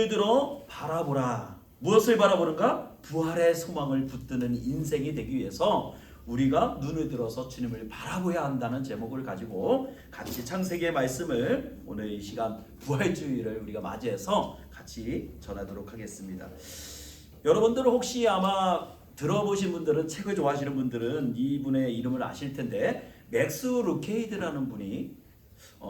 들어 바라보라. 무엇을 바라보는가? 부활의 소망을 붙드는 인생이 되기 위해서 우리가 눈을 들어서 주님을 바라보야 한다는 제목을 가지고 같이 창세기의 말씀을 오늘 이 시간 부활주의를 우리가 맞이해서 같이 전하도록 하겠습니다. 여러분들은 혹시 아마 들어보신 분들은, 책을 좋아하시는 분들은 이분의 이름을 아실 텐데, 맥스 루케이드라는 분이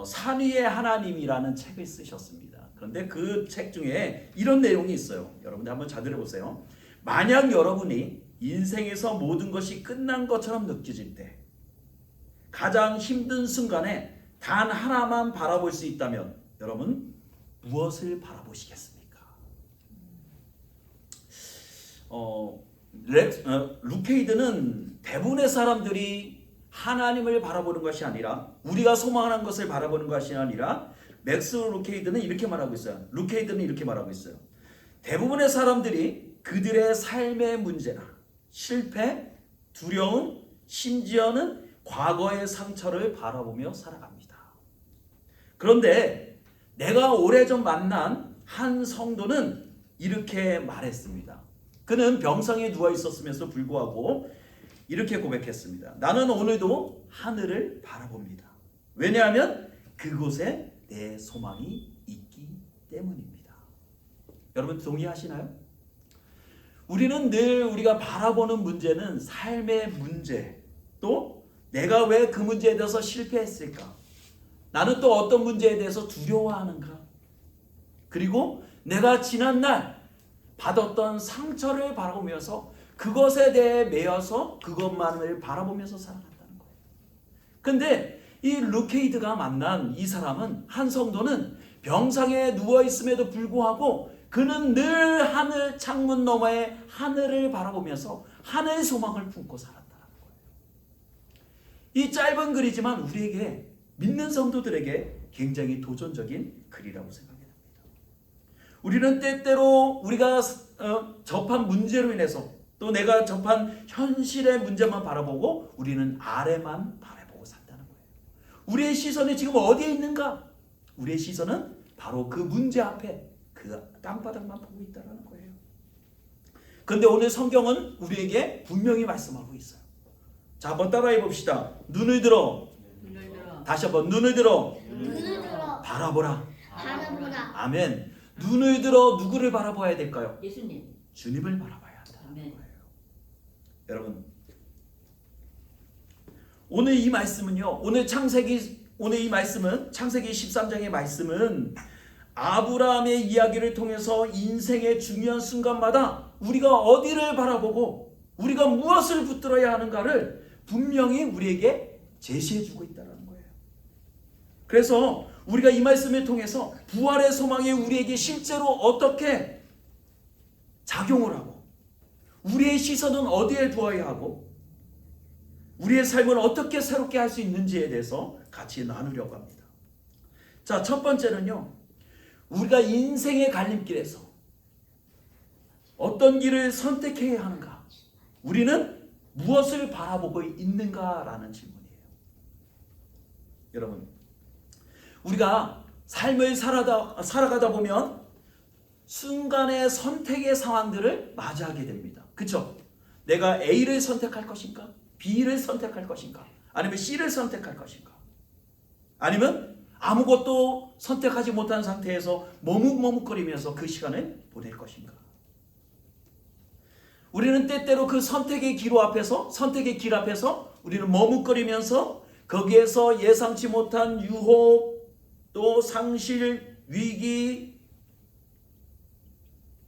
산 위의 하나님이라는 책을 쓰셨습니다. 그런데 그 책 중에 이런 내용이 있어요. 여러분들 한번 잘 들어보세요. 만약 여러분이 인생에서 모든 것이 끝난 것처럼 느껴질 때, 가장 힘든 순간에 단 하나만 바라볼 수 있다면 여러분 무엇을 바라보시겠습니까? 루케이드는 대부분의 사람들이 하나님을 바라보는 것이 아니라, 우리가 소망하는 것을 바라보는 것이 아니라, 맥스 루케이드는 이렇게 말하고 있어요. 루케이드는 이렇게 말하고 있어요. 대부분의 사람들이 그들의 삶의 문제나 실패, 두려움, 심지어는 과거의 상처를 바라보며 살아갑니다. 그런데 내가 오래전 만난 한 성도는 이렇게 말했습니다. 그는 병상에 누워 있었음에도 불구하고 이렇게 고백했습니다. 나는 오늘도 하늘을 바라봅니다. 왜냐하면 그곳에 내 소망이 있기 때문입니다. 여러분 동의하시나요? 우리는 늘 우리가 바라보는 문제는 삶의 문제, 또 내가 왜 그 문제에 대해서 실패했을까? 나는 또 어떤 문제에 대해서 두려워하는가? 그리고 내가 지난날 받았던 상처를 바라보면서 그것에 대해 매여서 그것만을 바라보면서 살아간다는 거예요. 근데 이 루케이드가 만난 이 사람은, 한 성도는 병상에 누워 있음에도 불구하고 그는 늘 하늘 창문 너머의 하늘을 바라보면서 하늘 소망을 품고 살았다는 거예요. 이 짧은 글이지만 우리에게, 믿는 성도들에게 굉장히 도전적인 글이라고 생각이 됩니다. 우리는 때때로 우리가 접한 문제로 인해서, 또 내가 접한 현실의 문제만 바라보고 우리는 아래만 바라보고 산다는 거예요. 우리의 시선이 지금 어디에 있는가? 우리의 시선은 바로 그 문제 앞에, 그 땅바닥만 보고 있다는 거예요. 그런데 오늘 성경은 우리에게 분명히 말씀하고 있어요. 자, 한번 따라해 봅시다. 눈을 들어. 다시 한번 눈을 들어. 바라보라. 아멘. 눈을 들어 누구를 바라봐야 될까요? 예수님. 주님을 바라봐야 한다는 거예요. 여러분, 오늘 이 말씀은요, 오늘 이 말씀은, 창세기 13장의 말씀은 아브라함의 이야기를 통해서 인생의 중요한 순간마다 우리가 어디를 바라보고 우리가 무엇을 붙들어야 하는가를 분명히 우리에게 제시해주고 있다는 거예요. 그래서 우리가 이 말씀을 통해서 부활의 소망이 우리에게 실제로 어떻게 작용을 하고, 우리의 시선은 어디에 두어야 하고, 우리의 삶을 어떻게 새롭게 할 수 있는지에 대해서 같이 나누려고 합니다. 자, 첫 번째는요, 우리가 인생의 갈림길에서 어떤 길을 선택해야 하는가, 우리는 무엇을 바라보고 있는가라는 질문이에요. 여러분, 우리가 삶을 살아가다 보면 순간의 선택의 상황들을 맞이하게 됩니다. 그렇죠? 내가 A를 선택할 것인가? B를 선택할 것인가? 아니면 C를 선택할 것인가? 아니면 아무것도 선택하지 못한 상태에서 머뭇머뭇거리면서 그 시간을 보낼 것인가? 우리는 때때로 그 선택의 길 앞에서 우리는 머뭇거리면서 거기에서 예상치 못한 유혹, 또 상실, 위기,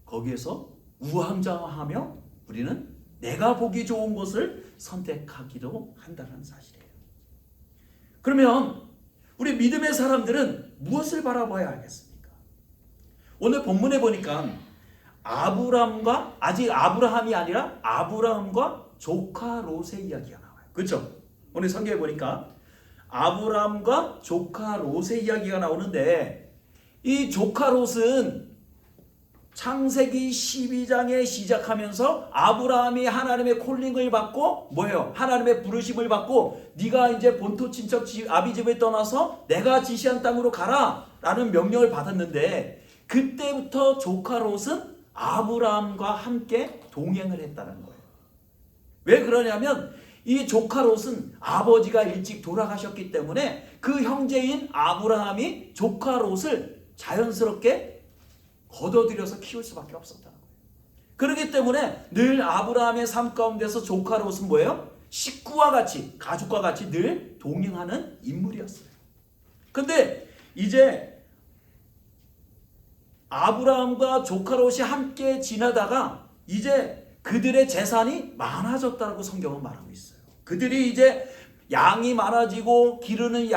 거기에서 우왕좌왕하며 우리는 내가 보기 좋은 것을 선택하기도 한다는 사실이에요. 그러면 우리 믿음의 사람들은 무엇을 바라봐야 하겠습니까? 오늘 본문에 보니까 아직 아브라함이 아니라 아브라함과 조카 롯의 이야기가 나와요. 그렇죠? 오늘 성경에 보니까 아브라함과 조카 롯의 이야기가 나오는데, 이 조카 롯은 창세기 12장에 시작하면서 아브라함이 하나님의 콜링을 받고, 뭐예요? 하나님의 부르심을 받고, 네가 이제 본토 친척 아비 집을 떠나서 내가 지시한 땅으로 가라 라는 명령을 받았는데, 그때부터 조카 롯은 아브라함과 함께 동행을 했다는 거예요. 왜 그러냐면 이 조카 롯은 아버지가 일찍 돌아가셨기 때문에 그 형제인 아브라함이 조카 롯을 자연스럽게 거둬들여서 키울 수밖에 없었다는 거예요. 그렇기 때문에 늘 아브라함의 삶 가운데서 조카 롯은 뭐예요? 식구와 같이, 가족과 같이 늘 동행하는 인물이었어요. 근데 이제 아브라함과 조카 롯이 함께 지나다가 이제 그들의 재산이 많아졌다고 성경은 말하고 있어요. 그들이 이제 양이 많아지고 기르는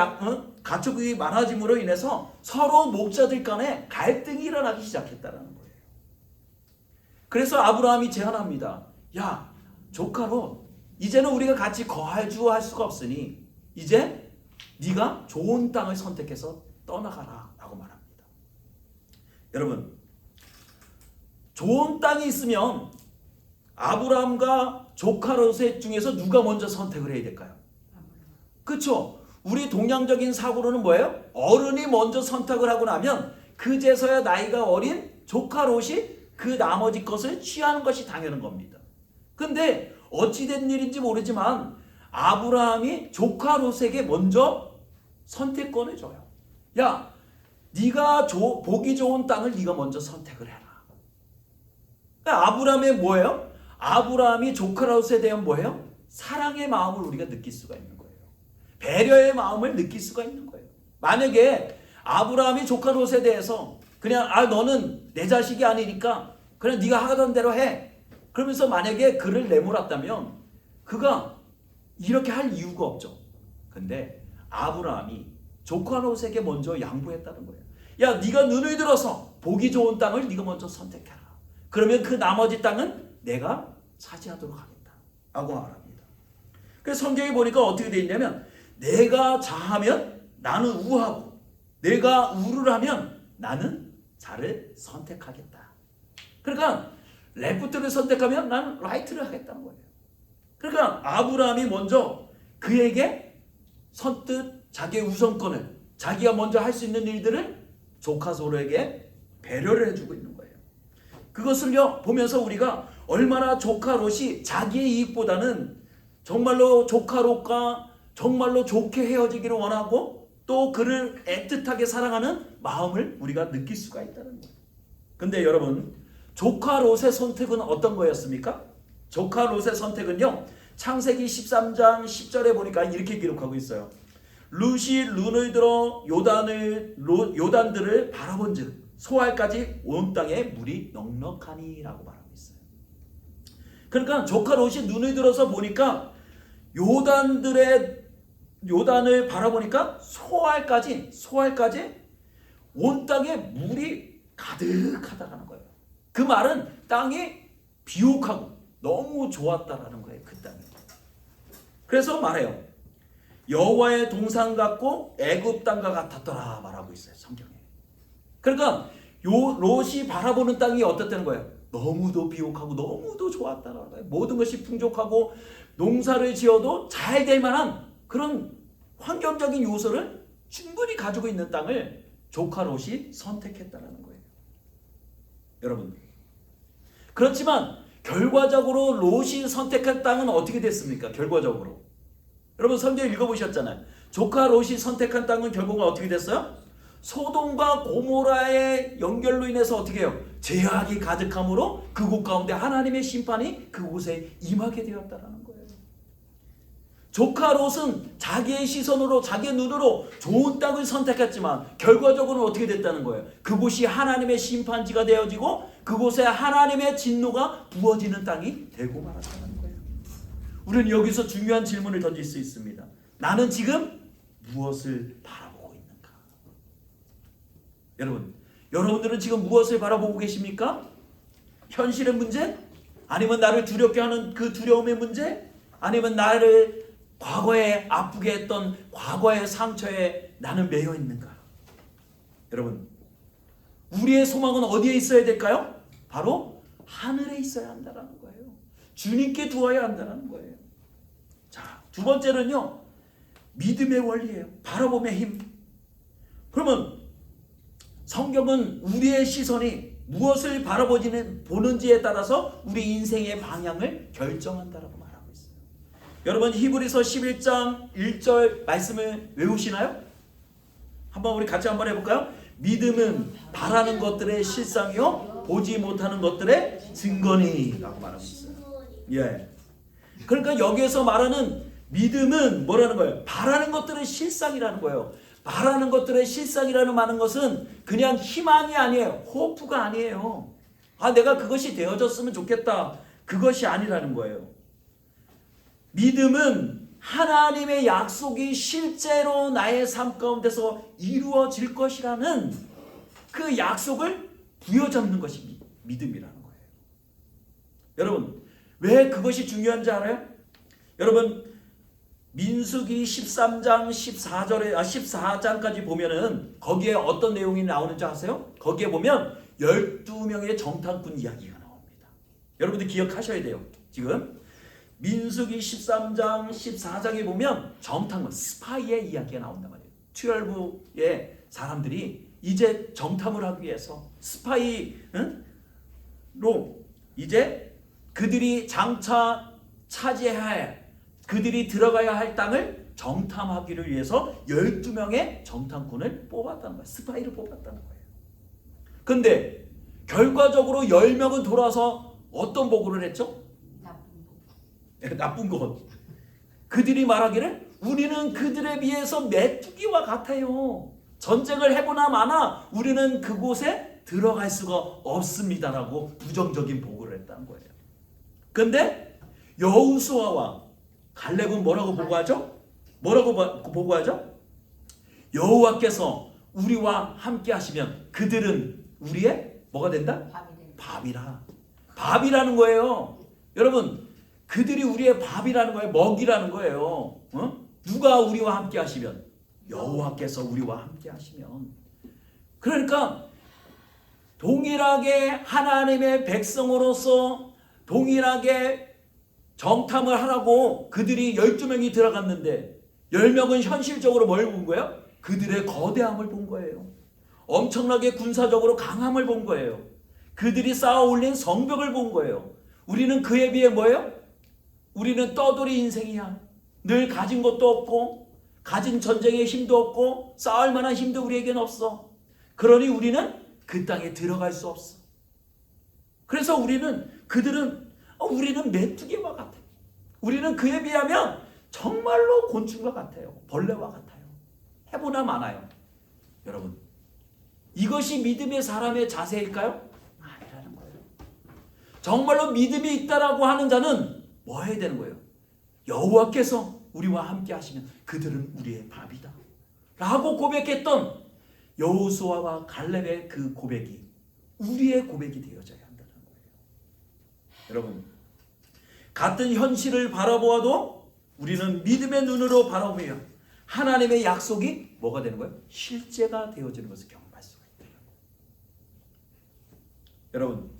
가축이 많아짐으로 인해서 서로 목자들 간에 갈등이 일어나기 시작했다는 거예요. 그래서 아브라함이 제안합니다. 야, 조카 롯, 이제는 우리가 같이 거주할 수가 없으니 이제 네가 좋은 땅을 선택해서 떠나가라 라고 말합니다. 여러분, 좋은 땅이 있으면 아브라함과 조카 롯의 중에서 누가 먼저 선택을 해야 될까요? 그렇죠? 우리 동양적인 사고로는 뭐예요? 어른이 먼저 선택을 하고 나면 그제서야 나이가 어린 조카 롯이 그 나머지 것을 취하는 것이 당연한 겁니다. 근데 어찌된 일인지 모르지만 아브라함이 조카 롯에게 먼저 선택권을 줘요. 야, 네가 보기 좋은 땅을 네가 먼저 선택을 해라. 그러니까 아브라함의 뭐예요? 아브라함이 조카 롯에 대한 뭐예요? 사랑의 마음을 우리가 느낄 수가 있는 거예요. 배려의 마음을 느낄 수가 있는 거예요. 만약에 아브라함이 조카 롯에 대해서 그냥 너는 내 자식이 아니니까 그냥 네가 하던 대로 해. 그러면서 만약에 그를 내몰았다면 그가 이렇게 할 이유가 없죠. 근데 아브라함이 조카 롯에게 먼저 양보했다는 거예요. 야, 네가 눈을 들어서 보기 좋은 땅을 네가 먼저 선택해라. 그러면 그 나머지 땅은 내가 차지하도록 하겠다 라고 말합니다. 그래서 성경에 보니까 어떻게 되어 있냐면 내가 자하면 나는 우하고 내가 우를 하면 나는 자를 선택하겠다. 그러니까 레프트를 선택하면 나는 라이트를 하겠다는 거예요. 그러니까 아브라함이 먼저 그에게 선뜻 자기의 우선권을, 자기가 먼저 할 수 있는 일들을 조카 롯에게 배려를 해주고 있는 거예요. 그것을요 보면서 우리가 얼마나 조카 롯이 자기의 이익보다는 정말로 조카 롯과 정말로 좋게 헤어지기를 원하고 또 그를 애틋하게 사랑하는 마음을 우리가 느낄 수가 있다는 거예요. 근데 여러분, 조카 롯의 선택은 어떤 거였습니까? 조카 롯의 선택은요, 창세기 13장 10절에 보니까 이렇게 기록하고 있어요. 룻이 눈을 들어 요단들을 바라본즉 소알까지 온 땅에 물이 넉넉하니 라고 말하고 있어요. 그러니까 조카 롯이 눈을 들어서 보니까 요단을 바라보니까 소알까지 온 땅에 물이 가득하다라는 거예요. 그 말은 땅이 비옥하고 너무 좋았다라는 거예요. 그 땅이. 그래서 말해요. 여호와의 동산 같고 애굽 땅과 같았더라 말하고 있어요. 성경에. 그러니까 롯이 바라보는 땅이 어떻다는 거예요? 너무도 비옥하고 너무도 좋았다라는 거예요. 모든 것이 풍족하고 농사를 지어도 잘 될 만한 그런 환경적인 요소를 충분히 가지고 있는 땅을 조카 롯이 선택했다라는 거예요. 여러분, 그렇지만 결과적으로 롯이 선택한 땅은 어떻게 됐습니까? 결과적으로 여러분 성경 읽어보셨잖아요. 조카 롯이 선택한 땅은 결국은 어떻게 됐어요? 소돔과 고모라의 연결로 인해서 어떻게 해요? 죄악이 가득함으로 그곳 가운데 하나님의 심판이 그곳에 임하게 되었다는 거예요. 조카 롯은 자기의 시선으로 자기의 눈으로 좋은 땅을 선택했지만 결과적으로는 어떻게 됐다는 거예요? 그곳이 하나님의 심판지가 되어지고 그곳에 하나님의 진노가 부어지는 땅이 되고 말았다는 거예요. 우리는 여기서 중요한 질문을 던질 수 있습니다. 나는 지금 무엇을 바라보고 있는가? 여러분들은 지금 무엇을 바라보고 계십니까? 현실의 문제? 아니면 나를 두렵게 하는 그 두려움의 문제? 아니면 나를 과거에 아프게 했던 과거의 상처에 나는 매여 있는가? 여러분, 우리의 소망은 어디에 있어야 될까요? 바로 하늘에 있어야 한다는 거예요. 주님께 두어야 한다는 거예요. 자, 두 번째는요, 믿음의 원리예요. 바라봄의 힘. 그러면 성경은 우리의 시선이 무엇을 바라보는지에 따라서 우리 인생의 방향을 결정한다라고 말하고 있어요. 여러분 히브리서 11장 1절 말씀을 외우시나요? 한번 우리 같이 한번 해볼까요? 믿음은 바라는 것들의 실상이요 보지 못하는 것들의 증거니 라고 말하고 있어요. 예. 그러니까 여기에서 말하는 믿음은 뭐라는 거예요? 바라는 것들의 실상이라는 거예요. 바라는 것들의 실상이라는 많은 것은 그냥 희망이 아니에요. 호프가 아니에요. 아, 내가 그것이 되어졌으면 좋겠다. 그것이 아니라는 거예요. 믿음은 하나님의 약속이 실제로 나의 삶 가운데서 이루어질 것이라는 그 약속을 부여잡는 것이 믿음이라는 거예요. 여러분, 왜 그것이 중요한지 알아요? 여러분, 민수기 13장 14장까지 보면은 거기에 어떤 내용이 나오는지 아세요? 거기에 보면 12명의 정탐꾼 이야기가 나옵니다. 여러분들 기억하셔야 돼요. 지금 민수기 13장 14장에 보면 정탐꾼 스파이의 이야기가 나온단 말이에요. 12의 사람들이 이제 정탐을 하기 위해서 스파이로 이제 그들이 장차 차지해야 할 그들이 들어가야 할 땅을 정탐하기를 위해서 12명의 정탐꾼을 뽑았다는 거예요. 스파이를 뽑았다는 거예요. 근데 결과적으로 10명은 돌아서 어떤 보고를 했죠? 나쁜 것. 그들이 말하기를 우리는 그들에 비해서 메뚜기와 같아요. 전쟁을 해보나 마나 우리는 그곳에 들어갈 수가 없습니다라고 부정적인 보고를 했다는 거예요. 근데 여호수아와 갈렙은 뭐라고 보고하죠? 뭐라고 보고하죠? 여호와께서 우리와 함께 하시면 그들은 우리의 뭐가 된다? 밥이라. 밥이라는 거예요. 여러분, 그들이 우리의 밥이라는 거예요. 먹이라는 거예요. 누가 우리와 함께 하시면? 여호와께서 우리와 함께 하시면. 그러니까 동일하게 하나님의 백성으로서 동일하게 정탐을 하라고 그들이 12명이 들어갔는데 10명은 현실적으로 뭘 본 거예요? 그들의 거대함을 본 거예요. 엄청나게 군사적으로 강함을 본 거예요. 그들이 쌓아 올린 성벽을 본 거예요. 우리는 그에 비해 뭐예요? 우리는 떠돌이 인생이야. 늘 가진 것도 없고 가진 전쟁의 힘도 없고 쌓을 만한 힘도 우리에겐 없어. 그러니 우리는 그 땅에 들어갈 수 없어. 그래서 그들은 우리는 메뚜기와 같아요. 우리는 그에 비하면 정말로 곤충과 같아요. 벌레와 같아요. 해보나 마나요. 여러분, 이것이 믿음의 사람의 자세일까요? 아니라는 거예요. 정말로 믿음이 있다라고 하는 자는 뭐 해야 되는 거예요? 여호와께서 우리와 함께 하시면 그들은 우리의 밥이다 라고 고백했던 여호수아와 갈렙의 그 고백이 우리의 고백이 되어져야 한다는 거예요. 여러분, 같은 현실을 바라보아도 우리는 믿음의 눈으로 바라보며 하나님의 약속이 뭐가 되는 거예요? 실제가 되어지는 것을 경험할 수가 있다. 여러분,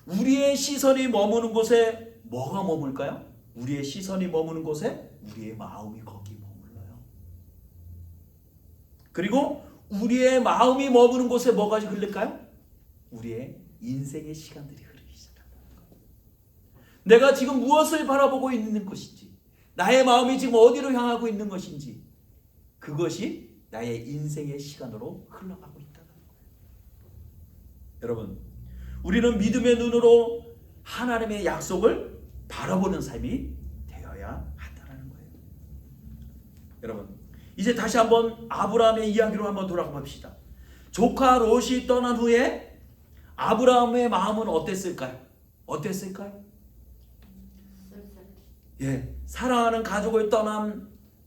우리의 시선이 머무는 곳에 뭐가 머물까요? 우리의 시선이 머무는 곳에 우리의 마음이 거기 머물러요. 그리고 우리의 마음이 머무는 곳에 뭐가 흐를까요? 우리의 인생의 시간들이 흐르기 시작한다는 거예요. 내가 지금 무엇을 바라보고 있는 것인지, 나의 마음이 지금 어디로 향하고 있는 것인지, 그것이 나의 인생의 시간으로 흘러가고 있다는 거예요. 여러분, 우리는 믿음의 눈으로 하나님의 약속을 바라보는 삶이 되어야 한다는 거예요. 여러분, 이제 다시 한번 아브라함의 이야기로 한번 돌아가 봅시다. 조카 롯이 떠난 후에 아브라함의 마음은 어땠을까요? 예, 사랑하는 가족을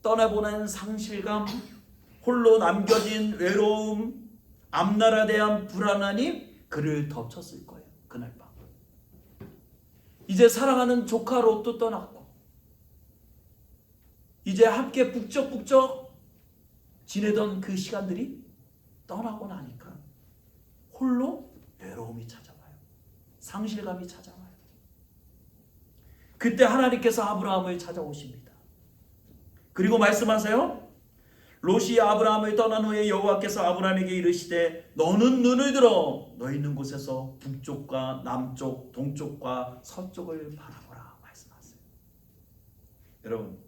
떠나보낸 상실감, 홀로 남겨진 외로움, 앞날에 대한 불안함이 그를 덮쳤을 거예요. 그날 밤. 이제 사랑하는 조카 롯도 떠났고 이제 함께 북적북적 지내던 그 시간들이 떠나고 나니까 홀로 외로움이 찾아와요. 상실감이 찾아와요. 그때 하나님께서 아브라함을 찾아오십니다. 그리고 말씀하세요. 롯이 아브라함을 떠난 후에 여호와께서 아브라함에게 이르시되 너는 눈을 들어 너 있는 곳에서 북쪽과 남쪽 동쪽과 서쪽을 바라보라 말씀하세요. 여러분,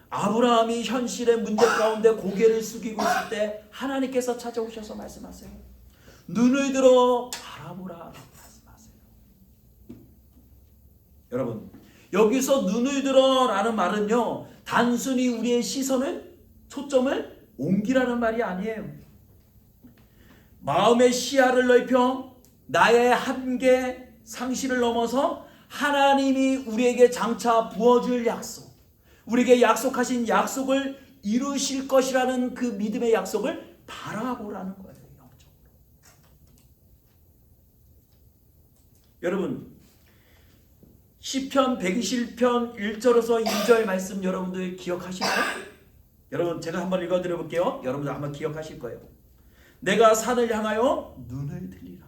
아브라함이 현실의 문제 가운데 고개를 숙이고 있을 때 하나님께서 찾아오셔서 말씀하세요. 눈을 들어 바라보라 말씀하세요. 여러분, 여기서 눈을 들어 라는 말은요, 단순히 우리의 시선을, 초점을 옮기라는 말이 아니에요. 마음의 시야를 넓혀 나의 한계, 상실을 넘어서 하나님이 우리에게 장차 부어줄 약속, 우리에게 약속하신 약속을 이루실 것이라는 그 믿음의 약속을 바라보라는 거예요. 영적으로. 여러분, 시편 121편 1절에서 2절 말씀 여러분들 기억하시나요? 여러분, 제가 한번 읽어드려 볼게요. 여러분들 아마 기억하실 거예요. 내가 산을 향하여 눈을 들리라.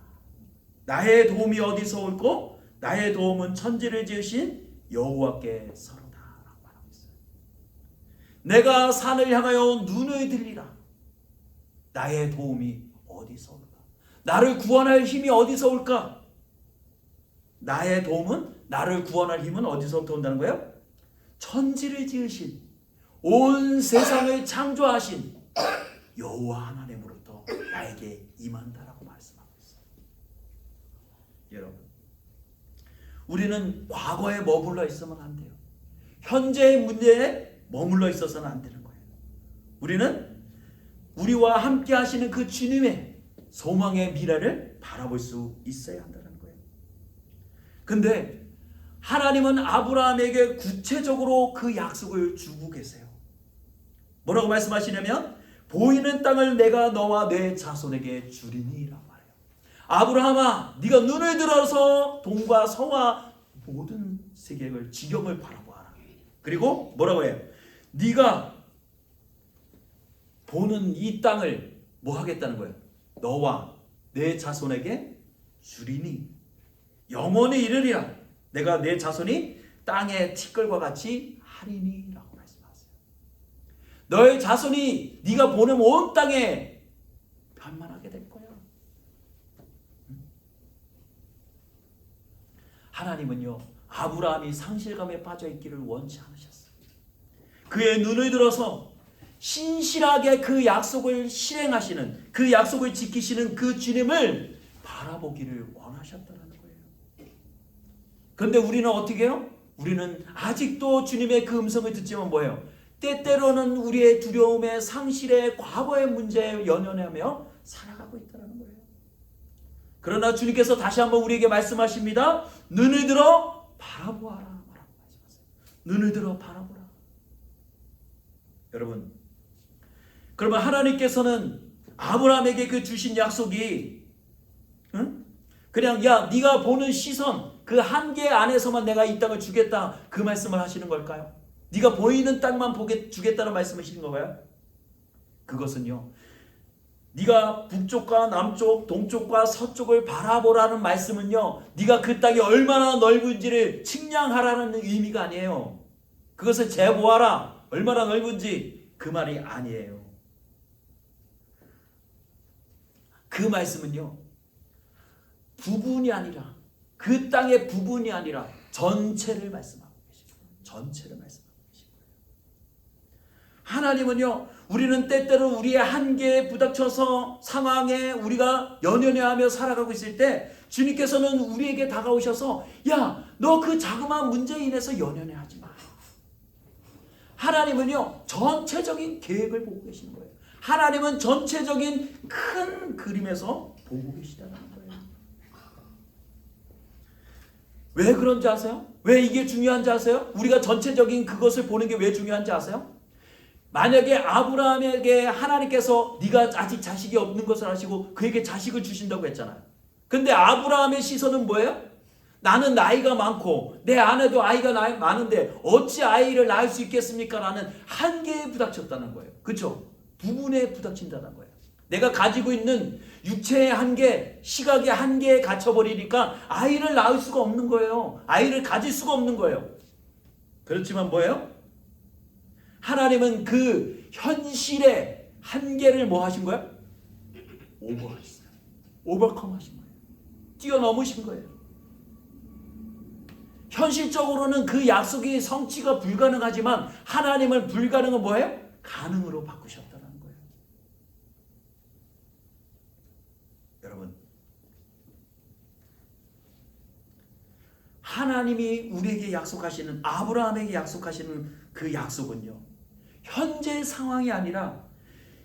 나의 도움이 어디서 올꼬? 나의 도움은 천지를 지으신 여호와께서로다 라고 말하고 있어요. 내가 산을 향하여 눈을 들리라. 나의 도움이 어디서 올까? 나를 구원할 힘이 어디서 올까? 나의 도움은, 나를 구원할 힘은 어디서부터 온다는 거예요? 천지를 지으신, 온 세상을 창조하신 여호와 하나님으로부터 나에게 임한다라고 말씀하고 있어요. 여러분, 우리는 과거에 머물러 있으면 안 돼요. 현재의 문제에 머물러 있어서는 안 되는 거예요. 우리는 우리와 함께 하시는 그 주님의 소망의 미래를 바라볼 수 있어야 한다는 거예요. 근데 하나님은 아브라함에게 구체적으로 그 약속을 주고 계세요. 뭐라고 말씀하시냐면 보이는 땅을 내가 너와 내 자손에게 주리니 라고 말해요. 아브라함아, 네가 눈을 들어서 동과 서와 모든 세계를 지경을 바라보아라. 그리고 뭐라고 해요? 네가 보는 이 땅을 뭐 하겠다는 거예요? 너와 내 자손에게 주리니, 영원히 이르리라. 내가 내 자손이 땅의 티끌과 같이 하리니 라고 말씀하세요. 너의 자손이 네가 보는 온 땅에 편만하게 될 거야. 하나님은요, 아브라함이 상실감에 빠져 있기를 원치 않으셨어요. 그의 눈을 들어서 신실하게 그 약속을 실행하시는, 그 약속을 지키시는 그 주님을 바라보기를 원하셨다는 거예요. 그런데 우리는 어떻게 해요? 우리는 아직도 주님의 그 음성을 듣지만 뭐예요? 때때로는 우리의 두려움에, 상실의, 과거의 문제에 연연하며 살아가고 있다는 거예요. 그러나 주님께서 다시 한번 우리에게 말씀하십니다. 눈을 들어 바라보아라 라고 말씀하세요. 눈을 들어 바라보라. 여러분, 그러면 하나님께서는 아브라함에게 그 주신 약속이 그냥 야, 네가 보는 시선, 그 한계 안에서만 내가 이 땅을 주겠다, 그 말씀을 하시는 걸까요? 네가 보이는 땅만 주겠다는 말씀이신 건가요? 그것은요, 네가 북쪽과 남쪽, 동쪽과 서쪽을 바라보라는 말씀은요, 네가 그 땅이 얼마나 넓은지를 측량하라는 의미가 아니에요. 그것을 재보아라, 얼마나 넓은지, 그 말이 아니에요. 그 말씀은요, 부분이 아니라, 그 땅의 부분이 아니라 전체를 말씀하고 계십니다. 전체를 말씀하고 계십니다. 하나님은요, 우리는 때때로 우리의 한계에 부닥쳐서 상황에 우리가 연연해하며 살아가고 있을 때 주님께서는 우리에게 다가오셔서 야, 너 그 자그마한 문제에 인해서 연연해하지 마. 하나님은요, 전체적인 계획을 보고 계시는 거예요. 하나님은 전체적인 큰 그림에서 보고 계시다는 거예요. 왜 그런지 아세요? 왜 이게 중요한지 아세요? 우리가 전체적인 그것을 보는 게 왜 중요한지 아세요? 만약에 아브라함에게 하나님께서 네가 아직 자식이 없는 것을 아시고 그에게 자식을 주신다고 했잖아요. 근데 아브라함의 시선은 뭐예요? 나는 나이가 많고 내 아내도 아이가 많은데 어찌 아이를 낳을 수 있겠습니까? 라는 한계에 부닥쳤다는 거예요. 그렇죠? 부분에 부닥친다는 거예요. 내가 가지고 있는 육체의 한계, 시각의 한계에 갇혀버리니까 아이를 낳을 수가 없는 거예요. 아이를 가질 수가 없는 거예요. 그렇지만 뭐예요? 하나님은 그 현실의 한계를 뭐 하신 거예요? 오버했어요. 오버컴 하신 거예요. 뛰어넘으신 거예요. 현실적으로는 그 약속이 성취가 불가능하지만 하나님은 불가능을 뭐예요? 가능으로 바꾸셨다는 거예요. 여러분, 하나님이 우리에게 약속하시는, 아브라함에게 약속하시는 그 약속은요, 현재 상황이 아니라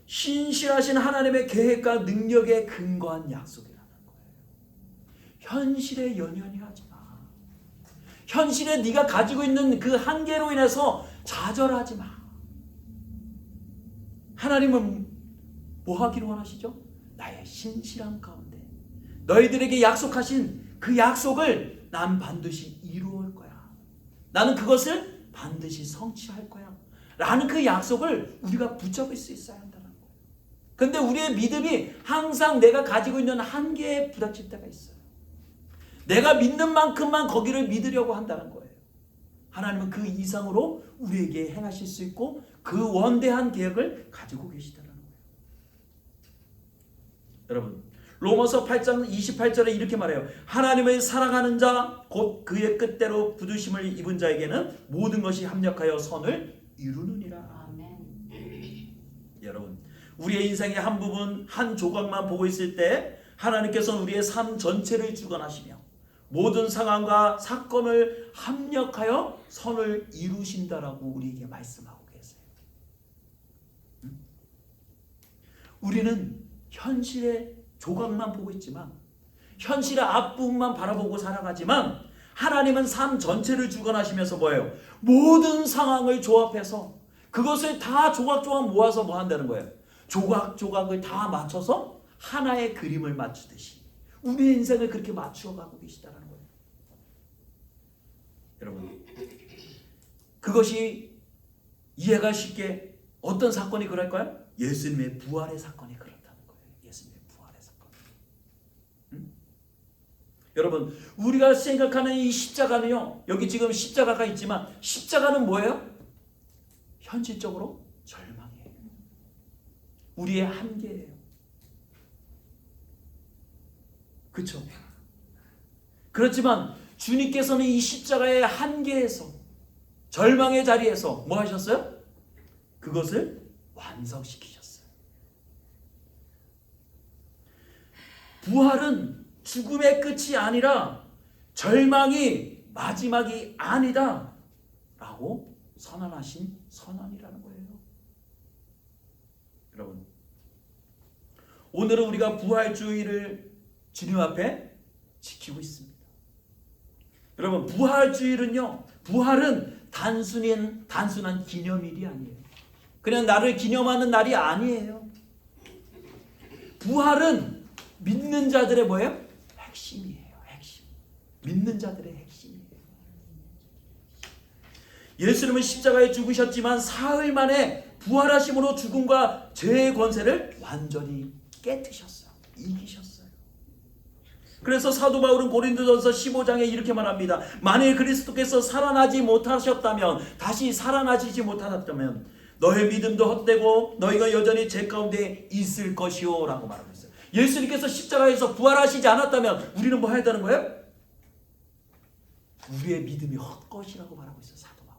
신실하신 하나님의 계획과 능력에 근거한 약속이라는 거예요. 현실에 연연히 하지 마. 현실에 네가 가지고 있는 그 한계로 인해서 좌절하지 마. 하나님은 뭐 하기를 원하시죠? 나의 신실한 가운데 너희들에게 약속하신 그 약속을 난 반드시 이루어올 거야. 나는 그것을 반드시 성취할 거야. 라는 그 약속을 우리가 붙잡을 수 있어야 한다는 거예요. 그런데 우리의 믿음이 항상 내가 가지고 있는 한계에 부닥칠 때가 있어요. 내가 믿는 만큼만 거기를 믿으려고 한다는 거예요. 하나님은 그 이상으로 우리에게 행하실 수 있고 그 원대한 계획을 가지고 계시다는 거예요. 여러분, 로마서 8장 28절에 이렇게 말해요. 하나님을 사랑하는 자 곧 그의 뜻대로 부르심을 입은 자에게는 모든 것이 합력하여 선을 이루느니라. 아멘. 여러분, 우리의 인생의 한 부분, 한 조각만 보고 있을 때 하나님께서는 우리의 삶 전체를 주관하시며 모든 상황과 사건을 합력하여 선을 이루신다라고 우리에게 말씀하고 계세요. 우리는 현실의 조각만 보고 있지만, 현실의 앞부분만 바라보고 살아가지만, 하나님은 삶 전체를 주관하시면서 뭐예요? 모든 상황을 조합해서 그것을 다 조각조각 모아서 뭐 한다는 거예요? 조각조각을 다 맞춰서 하나의 그림을 맞추듯이 우리의 인생을 그렇게 맞추어가고 계시다는 거예요. 여러분, 그것이 이해가 쉽게 어떤 사건이 그럴까요? 예수님의 부활의 사건이 그렇다는 거예요. 예수님의 부활의 사건. 여러분, 우리가 생각하는 이 십자가는요, 여기 지금 십자가가 있지만 십자가는 뭐예요? 현실적으로 절망이에요. 우리의 한계예요. 그렇죠? 그렇지만 주님께서는 이 십자가의 한계에서, 절망의 자리에서 뭐 하셨어요? 그것을 완성시키셨어요. 부활은 죽음의 끝이 아니라 절망이 마지막이 아니다 라고 선언하신 선언이라는 거예요. 여러분, 오늘은 우리가 부활주의를 주님 앞에 지키고 있습니다. 여러분, 부활주일은요, 부활은 단순한 기념일이 아니에요. 그냥 나를 기념하는 날이 아니에요. 부활은 믿는 자들의 뭐예요? 핵심이에요. 핵심. 믿는 자들의 핵심이에요. 예수님은 십자가에 죽으셨지만 사흘 만에 부활하심으로 죽음과 죄의 권세를 완전히 깨뜨셨어요. 이기셨어요. 그래서 사도 바울은 고린도전서 15장에 이렇게 말합니다. 만일 그리스도께서 살아나지 못하셨다면, 다시 살아나시지 못하셨다면 너의 믿음도 헛되고 너희가 여전히 죄 가운데 있을 것이요 라고 말하고 있어요. 예수님께서 십자가에서 부활하시지 않았다면 우리는 뭐 해야 되는 거예요? 우리의 믿음이 헛것이라고 말하고 있어요. 사도 바울.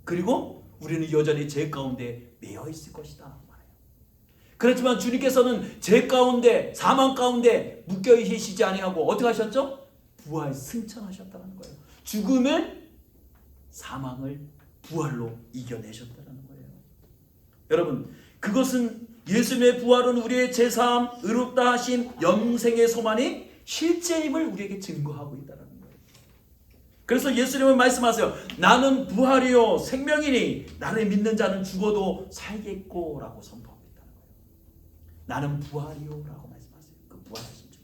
그리고 우리는 여전히 죄 가운데 매여 있을 것이다. 그렇지만 주님께서는 죄 가운데, 사망 가운데 묶여 계시지 아니하고 어떻게 하셨죠? 부활 승천하셨다는 거예요. 죽음을, 사망을 부활로 이겨내셨다는 거예요. 여러분, 그것은 예수님의 부활은 우리의 제사함, 의롭다 하심, 영생의 소망이 실제임을 우리에게 증거하고 있다는 거예요. 그래서 예수님은 말씀하세요. 나는 부활이요 생명이니 나를 믿는 자는 죽어도 살겠고 라고 선포합니다. 나는 부활이요 라고 말씀하세요. 그 부활하신 주.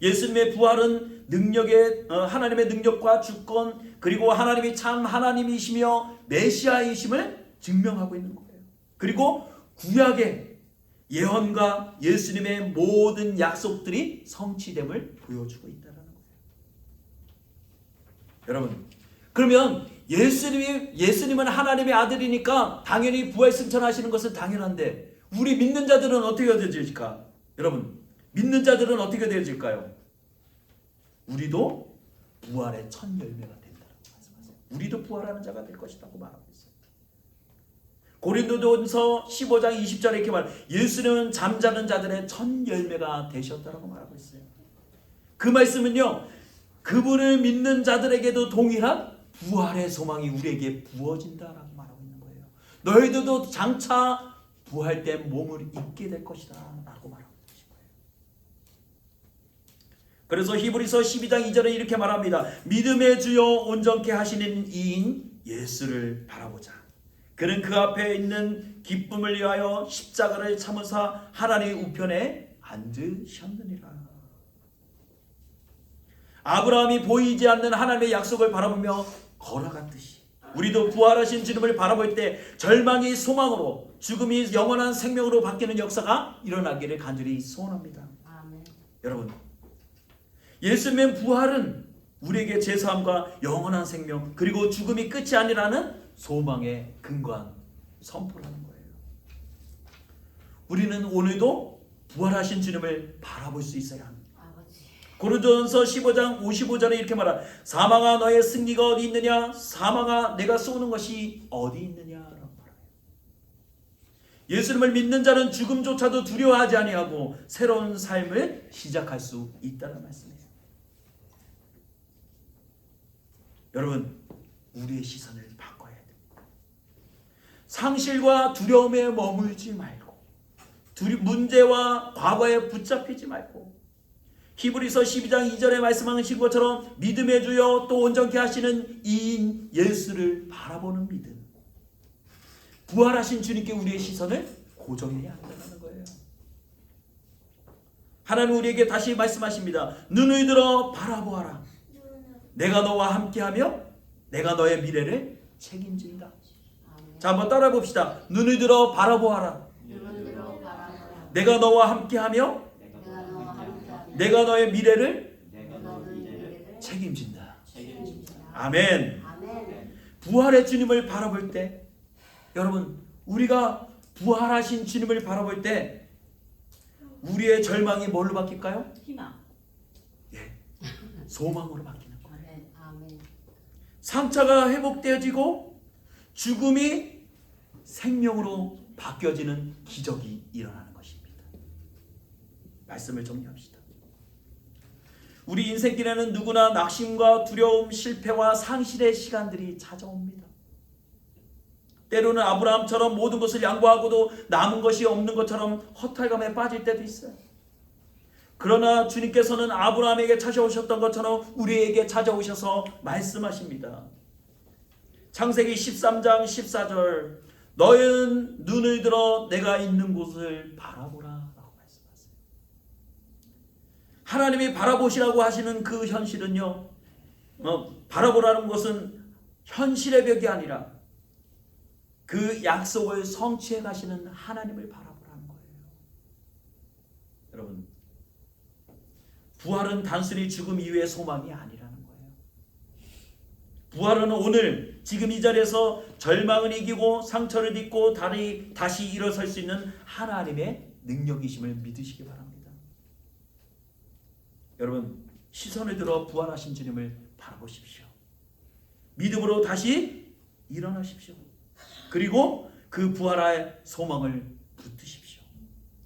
예수님의 부활은 하나님의 능력과 주권, 그리고 하나님이 참 하나님이시며 메시아이심을 증명하고 있는 거예요. 그리고 구약의 예언과 예수님의 모든 약속들이 성취됨을 보여주고 있다는 거예요. 여러분, 그러면 예수님은 하나님의 아들이니까 당연히 부활 승천하시는 것은 당연한데 우리 믿는 자들은 어떻게 되어질까? 여러분, 믿는 자들은 어떻게 되어질까요? 우리도 부활의 첫 열매가 된다고 말씀하세요. 우리도 부활하는 자가 될 것이라고 말하고 있어요. 고린도전서 15장 20절에 이렇게 말, 예수님은 잠자는 자들의 첫 열매가 되셨다라고 말하고 있어요. 그 말씀은요, 그분을 믿는 자들에게도 동일한 부활의 소망이 우리에게 부어진다라고 말하고 있는 거예요. 너희들도 장차 부활된 몸을 입게 될 것이다 라고 말하고 있는 거예요. 그래서 히브리서 12장 2절에 이렇게 말합니다. 믿음의 주요 온전케 하시는 이인 예수를 바라보자. 그는 그 앞에 있는 기쁨을 위하여 십자가를 참으사 하나님의 우편에 앉으셨느니라. 아브라함이 보이지 않는 하나님의 약속을 바라보며 걸어갔듯이 우리도 부활하신 주님을 바라볼 때 절망이 소망으로, 죽음이 영원한 생명으로 바뀌는 역사가 일어나기를 간절히 소원합니다. 아멘. 여러분, 예수님의 부활은 우리에게 제사함과 영원한 생명, 그리고 죽음이 끝이 아니라는 소망의 근거한 선포라는 거예요. 우리는 오늘도 부활하신 주님을 바라볼 수 있어야 합니다. 고린도전서 15장 55절에 이렇게 말하, 사망아 너의 승리가 어디 있느냐, 사망아 내가 쏘는 것이 어디 있느냐라고 말해요. 예수님을 믿는 자는 죽음조차도 두려워하지 아니하고 새로운 삶을 시작할 수 있다는 말씀이에요. 여러분, 우리의 시선을 바꿔야 됩니다. 상실과 두려움에 머물지 말고, 문제와 과거에 붙잡히지 말고, 히브리서 12장 2절에 말씀하신 것처럼 믿음의 주여 또 온전케 하시는 이인 예수를 바라보는 믿음. 부활하신 주님께 우리의 시선을 고정해야 한다는 거예요. 하나님 우리에게 다시 말씀하십니다. 눈을 들어 바라보아라. 내가 너와 함께하며 내가 너의 미래를 책임진다. 자, 한번 따라해 봅시다. 눈을 들어 바라보아라. 내가 너와 함께하며 내가 너의 미래를 책임진다. 아멘. 부활의 주님을 바라볼 때, 여러분, 우리가 부활하신 주님을 바라볼 때 우리의 절망이 뭘로 바뀔까요? 희망. 예, 소망으로 바뀌는 거예요. 아멘. 상처가 회복되어지고 죽음이 생명으로 바뀌어지는 기적이 일어나는 것입니다. 말씀을 정리합시다. 우리 인생길에는 누구나 낙심과 두려움, 실패와 상실의 시간들이 찾아옵니다. 때로는 아브라함처럼 모든 것을 양보하고도 남은 것이 없는 것처럼 허탈감에 빠질 때도 있어요. 그러나 주님께서는 아브라함에게 찾아오셨던 것처럼 우리에게 찾아오셔서 말씀하십니다. 창세기 13장 14절, 너희는 눈을 들어 내가 있는 곳을 바라보라. 하나님이 바라보시라고 하시는 그 현실은요, 바라보라는 것은 현실의 벽이 아니라 그 약속을 성취해 가시는 하나님을 바라보라는 거예요. 여러분, 부활은 단순히 죽음 이후의 소망이 아니라는 거예요. 부활은 오늘 지금 이 자리에서 절망을 이기고 상처를 딛고 다시 일어설 수 있는 하나님의 능력이심을 믿으시기 바랍니다. 여러분, 시선을 들어 부활하신 주님을 바라보십시오. 믿음으로 다시 일어나십시오. 그리고 그 부활의 소망을 붙드십시오.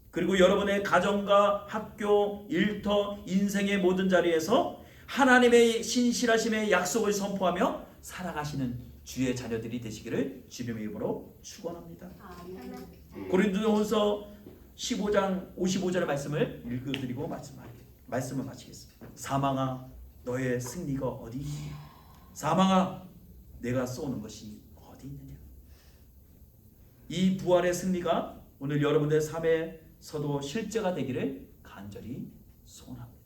그리고 여러분의 가정과 학교, 일터, 인생의 모든 자리에서 하나님의 신실하심의 약속을 선포하며 살아가시는 주의 자녀들이 되시기를 주님의 이름으로 축원합니다. 고린도전서 15장 55절의 말씀을 읽어드리고 말씀을 마치겠습니다. 사망아 너의 승리가 어디 있느냐, 사망아 내가 쏘는 것이 어디 있느냐. 이 부활의 승리가 오늘 여러분의 삶에서도 실제가 되기를 간절히 소원합니다.